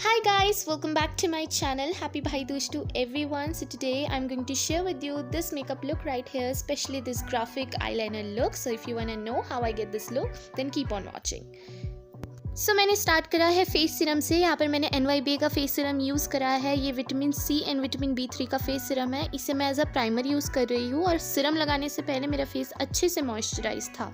Hi guys, welcome back to my channel. Happy Bhai Dooj to everyone. So today I'm going to share with you this makeup look right here, especially this graphic eyeliner look. So if you want to know how I get this look, then keep on watching. मैंने start करा है face serum से। यहाँ पर मैंने NYB का face serum use करा है। ये vitamin C and vitamin B3 का फेस सीरम है। इसे मैं एज अ प्राइमर यूज़ कर रही हूँ और सीरम लगाने से पहले मेरा फेस अच्छे से मॉइस्चराइज था।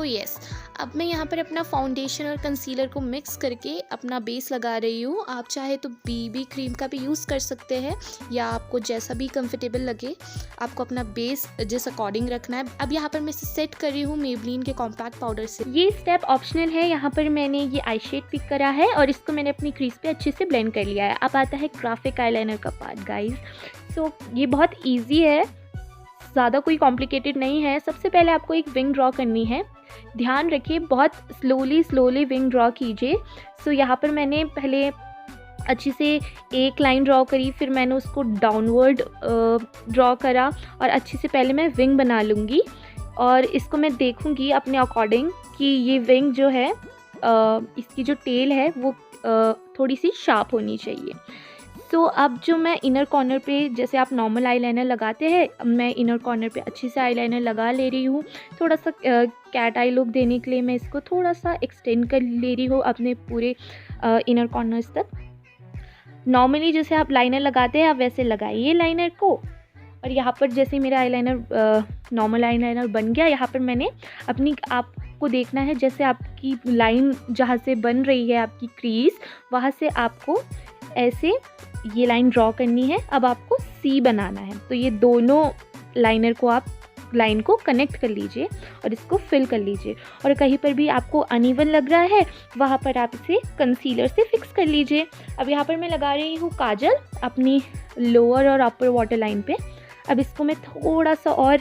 यस, अब मैं यहाँ पर अपना फाउंडेशन और कंसीलर को मिक्स करके अपना बेस लगा रही हूँ। आप चाहे तो BB क्रीम का भी यूज़ कर सकते हैं या आपको जैसा भी कंफर्टेबल लगे, आपको अपना बेस जिस अकॉर्डिंग रखना है। अब यहाँ पर मैं इसे सेट कर रही हूँ मेबलिन के कॉम्पैक्ट पाउडर से। ये स्टेप ऑप्शनल है। यहाँ पर मैंने ये आई शेड पिक करा है और इसको मैंने अपनी क्रीज पे अच्छे से ब्लेंड कर लिया है। अब आता है ग्राफिक आईलाइनर का पार्ट गाइस। ये बहुत इजी है, ज़्यादा कोई कॉम्प्लिकेटेड नहीं है। सबसे पहले आपको एक विंग ड्रॉ करनी है। ध्यान रखिए, बहुत स्लोली विंग ड्रॉ कीजिए। यहाँ पर मैंने पहले अच्छी से एक लाइन ड्रॉ करी, फिर मैंने उसको डाउनवर्ड ड्रॉ करा और अच्छे से पहले मैं विंग बना लूँगी और इसको मैं देखूँगी अपने अकॉर्डिंग कि ये विंग जो है इसकी जो टेल है वो थोड़ी सी शार्प होनी चाहिए। अब जो मैं इनर कॉर्नर पे, जैसे आप नॉर्मल आईलाइनर लगाते हैं, मैं इनर कॉर्नर पे अच्छे से आईलाइनर लगा ले रही हूँ। थोड़ा सा कैट आई लुक देने के लिए मैं इसको थोड़ा सा एक्सटेंड कर ले रही हूँ अपने पूरे इनर कॉर्नर्स तक। नॉर्मली जैसे आप लाइनर लगाते हैं आप वैसे लगाइए लाइनर को। और यहाँ पर जैसे मेरा आईलाइनर नॉर्मल आईलाइनर बन गया, यहाँ पर मैंने अपनी आपको देखना है जैसे आपकी लाइन जहाँ से बन रही है आपकी क्रीज, वहाँ से आपको ऐसे ये लाइन ड्रॉ करनी है। अब आपको सी बनाना है, तो ये दोनों लाइनर को आप लाइन को कनेक्ट कर लीजिए और इसको फिल कर लीजिए। और कहीं पर भी आपको अनइवन लग रहा है वहाँ पर आप इसे कंसीलर से फिक्स कर लीजिए। अब यहाँ पर मैं लगा रही हूँ काजल अपनी लोअर और अपर वाटर लाइन पे। अब इसको मैं थोड़ा सा और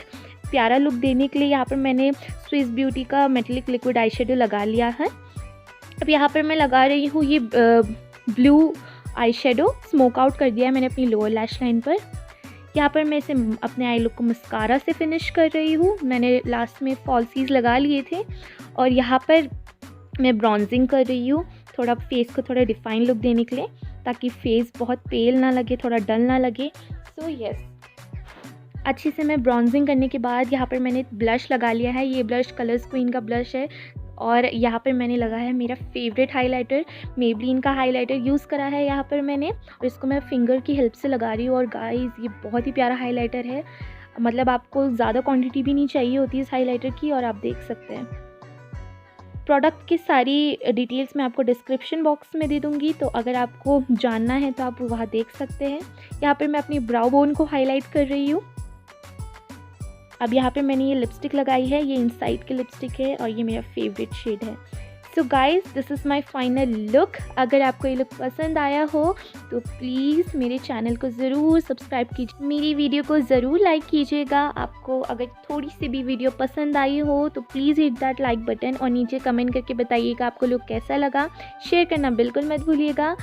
प्यारा लुक देने के लिए यहाँ पर मैंने स्विस ब्यूटी का मेटेलिक लिक्विड आई शेडो लगा लिया है। अब यहाँ पर मैं लगा रही हूँ ये blue eye shadow, smoke out कर दिया है मैंने अपनी लोअर लैश लाइन पर। यहाँ पर मैं इसे अपने आई लुक को मस्कारा से फिनिश कर रही हूँ। मैंने लास्ट में फॉल्सीज लगा लिए थे और यहाँ पर मैं ब्रॉन्जिंग कर रही हूँ, थोड़ा फेस को थोड़ा डिफाइन लुक देने के लिए, ताकि फेस बहुत पेल ना लगे, थोड़ा डल ना लगे। यस, अच्छे से मैं ब्रॉन्जिंग करने के बाद यहाँ पर मैंने ब्लश लगा लिया है। ये ब्लश कलर्स क्वीन का ब्लश है और यहाँ पर मैंने लगाया है मेरा फेवरेट हाइलाइटर, मेबलिन का हाइलाइटर यूज़ करा है यहाँ पर मैंने, और इसको मैं फिंगर की हेल्प से लगा रही हूँ। और गाइस, ये बहुत ही प्यारा हाइलाइटर है, मतलब आपको ज़्यादा क्वांटिटी भी नहीं चाहिए होती इस हाइलाइटर की। और आप देख सकते हैं प्रोडक्ट की सारी डिटेल्स मैं आपको डिस्क्रिप्शन बॉक्स में दे दूँगी, तो अगर आपको जानना है तो आप वहाँ देख सकते हैं। यहाँ पर मैं अपनी ब्राउ बोन को हाईलाइट कर रही हूँ। अब यहाँ पे मैंने ये लिपस्टिक लगाई है, ये इनसाइड की लिपस्टिक है और ये मेरा फेवरेट शेड है। Guys, this is my final look. अगर आपको ये लुक पसंद आया हो तो प्लीज़ मेरे चैनल को ज़रूर सब्सक्राइब कीजिए, मेरी वीडियो को ज़रूर लाइक कीजिएगा। आपको अगर थोड़ी सी भी वीडियो पसंद आई हो तो please hit that like button और नीचे कमेंट करके बताइएगा आपको लुक कैसा लगा। शेयर करना बिल्कुल मत भूलिएगा।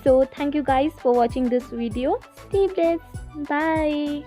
Thank you guys for watching this video. Stay blessed, bye.